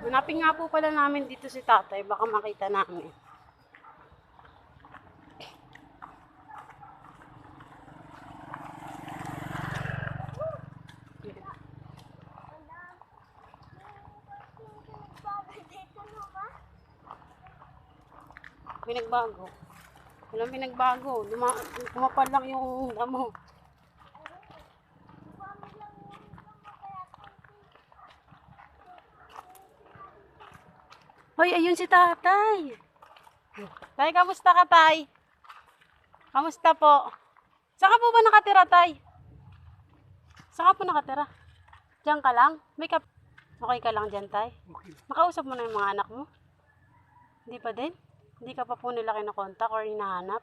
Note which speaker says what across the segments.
Speaker 1: Hanapin nga po pala namin dito si tatay. Baka makita namin. Pinagbago. Walang pinagbago. Kumapal lang yung damo. Hoy, ayun si tatay. Tay, kamusta ka, tay? Kamusta po? Saan ka po ba nakatira, tay? Saan ka po nakatira? Diyan ka lang? Okay ka lang dyan, tay?
Speaker 2: Okay.
Speaker 1: Nakausap mo na yung mga anak mo? Hindi pa din? Hindi ka pa po nila kinakontak or hinahanap?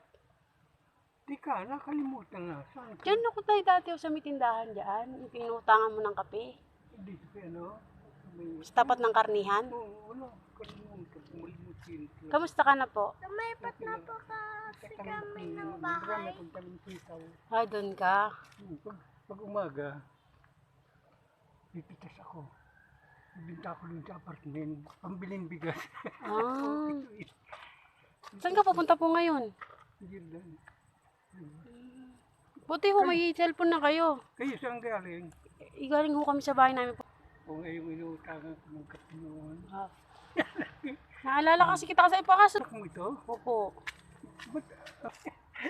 Speaker 2: Di ka, nakalimutan na. Saan ka?
Speaker 1: Diyan ako tayo dati sa may tindahan dyan. Yung pinutangan mo ng kape.
Speaker 2: Dito kay ano? May...
Speaker 1: Sa tapat ng karnihan.
Speaker 2: Oo, wala. Kalimutan. Malimutin.
Speaker 1: Kamusta ka na po?
Speaker 3: Lumipat na po kasi kami ng bahay.
Speaker 2: Marami pag kaming sitaw.
Speaker 1: Ay, doon ka.
Speaker 2: Pag umaga, pipitas ako. Bibinta ko dun sa apartment. Pambilin bigas.
Speaker 1: Ah. Saan ka pupunta po ngayon?
Speaker 2: Yun lang.
Speaker 1: Buti ho, may cellphone na kayo.
Speaker 2: Kayo saan galing?
Speaker 1: Igaling ho kami sa bahay namin po.
Speaker 2: Kung ngayong inuutangan ko ng kapinuan.
Speaker 1: Ah. Naalala kasi kita kasi ipakaso.
Speaker 2: Anak mo ito?
Speaker 1: Opo.
Speaker 2: Ba't?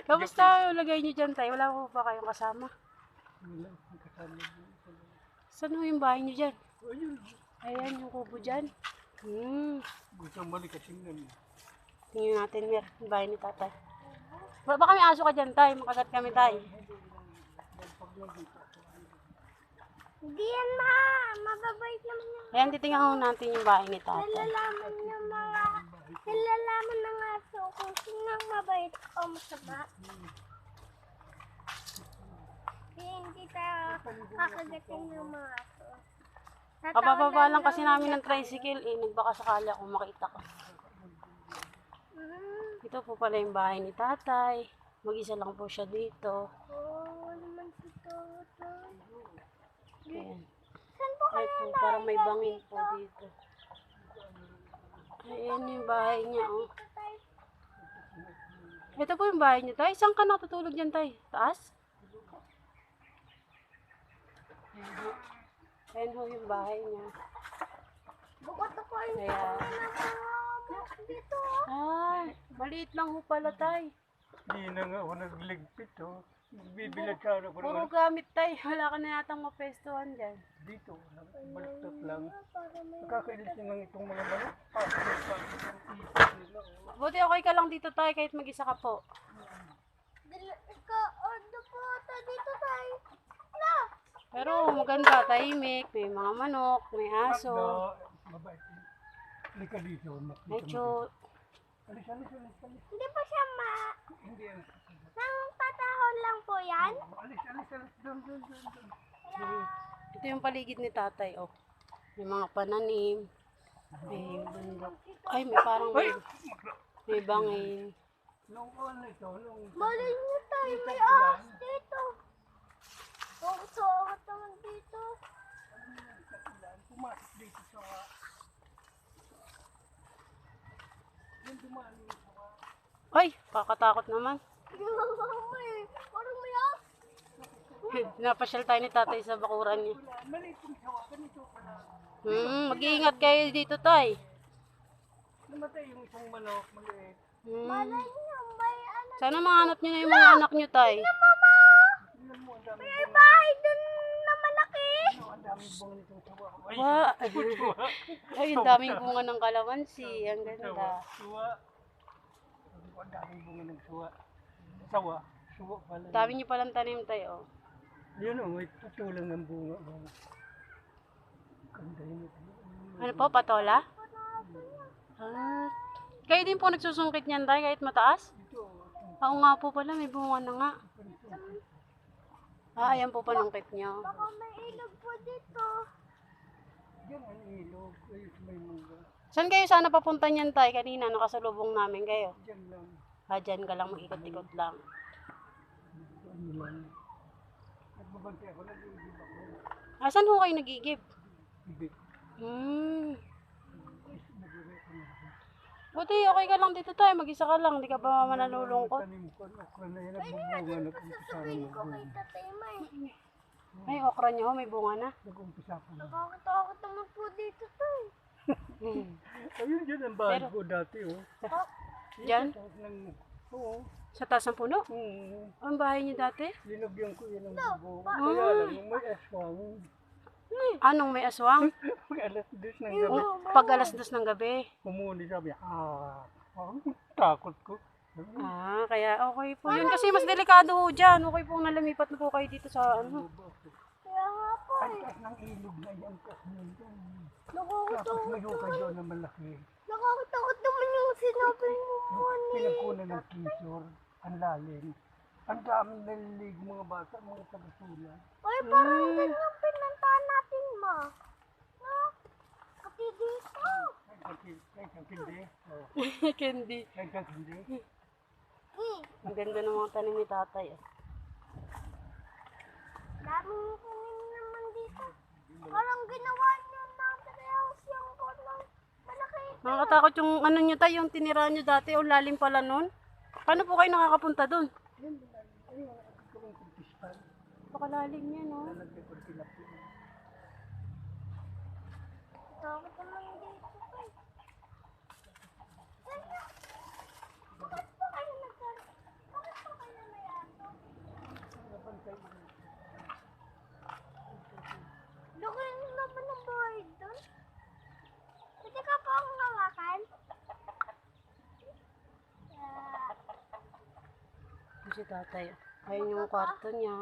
Speaker 1: Kamusta yung lagay niyo dyan tayo? Wala po ba kayong kasama?
Speaker 2: Wala akong kasama mo.
Speaker 1: Saan ho yung bahay niyo dyan?
Speaker 2: Ayun.
Speaker 1: Ayan yung kubo dyan.
Speaker 2: Gusto mali kasi nun.
Speaker 1: Tingnan natin, Mer, yung bahay ni tatay. Baka may aso ka dyan, tay. Makagat kami, tay.
Speaker 3: Hindi yan mababait naman yung
Speaker 1: Ayan, titingnan ho natin yung bahay ni tatay.
Speaker 3: nilalaman ng aso kung sinang mabait o masama. Hindi tayo kakagatin ng mga aso.
Speaker 1: Kabababa lang kasi namin ng tricycle, eh. Nagbaka sakali ako makita ko. Ito po pala yung bahay ni tatay. Mag-isa lang po siya dito.
Speaker 3: Oo, naman si Toto.
Speaker 1: Ayan.
Speaker 3: Saan po
Speaker 1: Ay po, parang may bangin po dito. Ayan yung bahay niya, oh. Ito po yung bahay niya, tay. Saan ka natutulog dyan, tay? Taas? Ayan ho. Ayan ho yung bahay niya.
Speaker 3: Bukod ako ay
Speaker 1: Ayan.
Speaker 3: dito.
Speaker 1: Ah, maliit lang ho pala, tay.
Speaker 2: Di na nga ako nagligpit, oh. Bibilag ka na ko
Speaker 1: Puro
Speaker 2: naman
Speaker 1: gamit, tay. Wala ka na yatang mapestuhan dyan.
Speaker 2: dito. Baluktot lang. Nakakailis na lang itong mga manok. Pasok nila, oh.
Speaker 1: Buti okay ka lang dito, tay, kahit mag-isa ka po.
Speaker 3: Ika-ordo po ata dito tayo. Na!
Speaker 1: Pero maganda, tahimik. May mga manok, may aso.
Speaker 2: Mabait. Halika dito. Makita mo.
Speaker 1: Medyo,
Speaker 2: Alis, alis, alis, alis.
Speaker 3: Hindi po siya
Speaker 2: Hindi yan.
Speaker 3: nang tatahon lang po yan.
Speaker 2: Alis, alis, alis. Doon, doon, doon, doon.
Speaker 1: ito yung paligid ni tatay, oh. May mga pananim. May bundok. Ay, may parang may bangin.
Speaker 2: Nung ano ito, nung...
Speaker 3: Malay niyo tayo, may ahas dito. Oh, suot naman dito.
Speaker 2: Pumasok dito sa... Yung dumaan dito sa...
Speaker 1: Ay, kakatakot naman.
Speaker 3: Parang may ahas.
Speaker 1: Pinapasyal tayo ni tatay sa bakuran niya.
Speaker 2: Maliit yung sawa. Ganito pala.
Speaker 1: Mag-iingat kayo dito, tay.
Speaker 2: Namatay yung isang manok. Maliit.
Speaker 3: Malay niyo, may ano.
Speaker 1: Sana mahanap niyo na yung mga anak niyo, tay.
Speaker 3: Mama!
Speaker 2: Tingnan mo, ang dami
Speaker 3: May bahay dun na malaki.
Speaker 2: ang daming bunga nitong sawa. Ay,
Speaker 1: Wow. Ay, ang daming bunga ng kalamansi. Ang
Speaker 2: sawa.
Speaker 1: ganda.
Speaker 2: Sawa. Ang daming bunga ng sawa. Sawa. Sawa pala.
Speaker 1: Dami niyo palang tanim, tay, oh.
Speaker 2: Yun o, may tutulang ng bunga. Ganda yun.
Speaker 1: Ano po, patola? Ah. Kayo din po nagsusungkit niyan, tay, kahit mataas?
Speaker 2: Ito,
Speaker 1: Ako nga po pala, may bunga na nga. Ah, ayan po panungkit niyo.
Speaker 3: Baka may ilog po dito.
Speaker 2: diyan ang ilog. Ayun may mga.
Speaker 1: Saan kayo sana papunta niyan, tay? Kanina, nakasalubong namin kayo.
Speaker 2: Diyan lang.
Speaker 1: Ah, dyan ka lang, mag-ikot-ikot lang.
Speaker 2: Ano lang. Nagbabantay ako, nag-iibig ako.
Speaker 1: Ah, saan ho kayo nagigib?
Speaker 2: Ibig.
Speaker 1: Hmm. Buti, okay ka lang dito tayo. Mag-isa ka lang. Di ka ba manalulungkot?
Speaker 2: Tanim ko, okra na yan, nagbubunga, nag-umpisa na
Speaker 3: Sabihin ko kay
Speaker 2: magbunga.
Speaker 3: Tatay May.
Speaker 1: Ay, okra niyo. May bunga na.
Speaker 2: Nag-umpisa pa na.
Speaker 3: Nakakatakot naman po dito, Tay.
Speaker 2: Ayun, yun ang bahay
Speaker 1: Pero-
Speaker 2: ko dati, oh.
Speaker 1: Diyan?
Speaker 2: Oo.
Speaker 1: Sa taas ng puno? Ang bahay niyo dati?
Speaker 2: Linagyan ko yun ng bubong. Kaya lang, may aswang.
Speaker 1: Anong may aswang?
Speaker 2: Pag alas 10 ng gabi,
Speaker 1: Pag alas 2 ng gabi.
Speaker 2: pumuni sabi, takot ko.
Speaker 1: Ah, kaya okay po yun. Kasi mas delikado ho dyan. Okay po nalamipat na po kayo dito sa ano.
Speaker 3: Kaya nga po
Speaker 2: Ang
Speaker 3: eh.
Speaker 2: taas ng ilog na yan, kasi yun. Tapos
Speaker 3: Nakakatakot
Speaker 2: may hukay doon na malaki.
Speaker 3: Nakakatakot naman yung sinabi mo po ni.
Speaker 2: Pinagkunan ng kisor, ang lalim. Ang daming nalilig mga bata, mga taga-sulan.
Speaker 3: Ay, parang ganyan pinuntahan natin, ma. No? Pati dito.
Speaker 2: Kahit ang hindi. Oh,
Speaker 1: Candy.
Speaker 2: kahit ang hindi.
Speaker 1: Ang ganda ng mga tanim ni tatay. Ah.
Speaker 3: Daming tanim naman dito. Parang ginawa niyo na house yung ng malaki.
Speaker 1: Nakakatakot yung ano nyo tayo, yung tinira nyo dati. O lalim pala nun. Paano po kayo nakakapunta dun? Pakalalim yan, no?
Speaker 3: Takot naman dito. Ay. Kaya, bakit po kayo bakit po kayo nayato? Laki naman ng bahay doon. Pwede ka po akong hawakan?
Speaker 1: Si tatay. Ayun yung kwarto niya.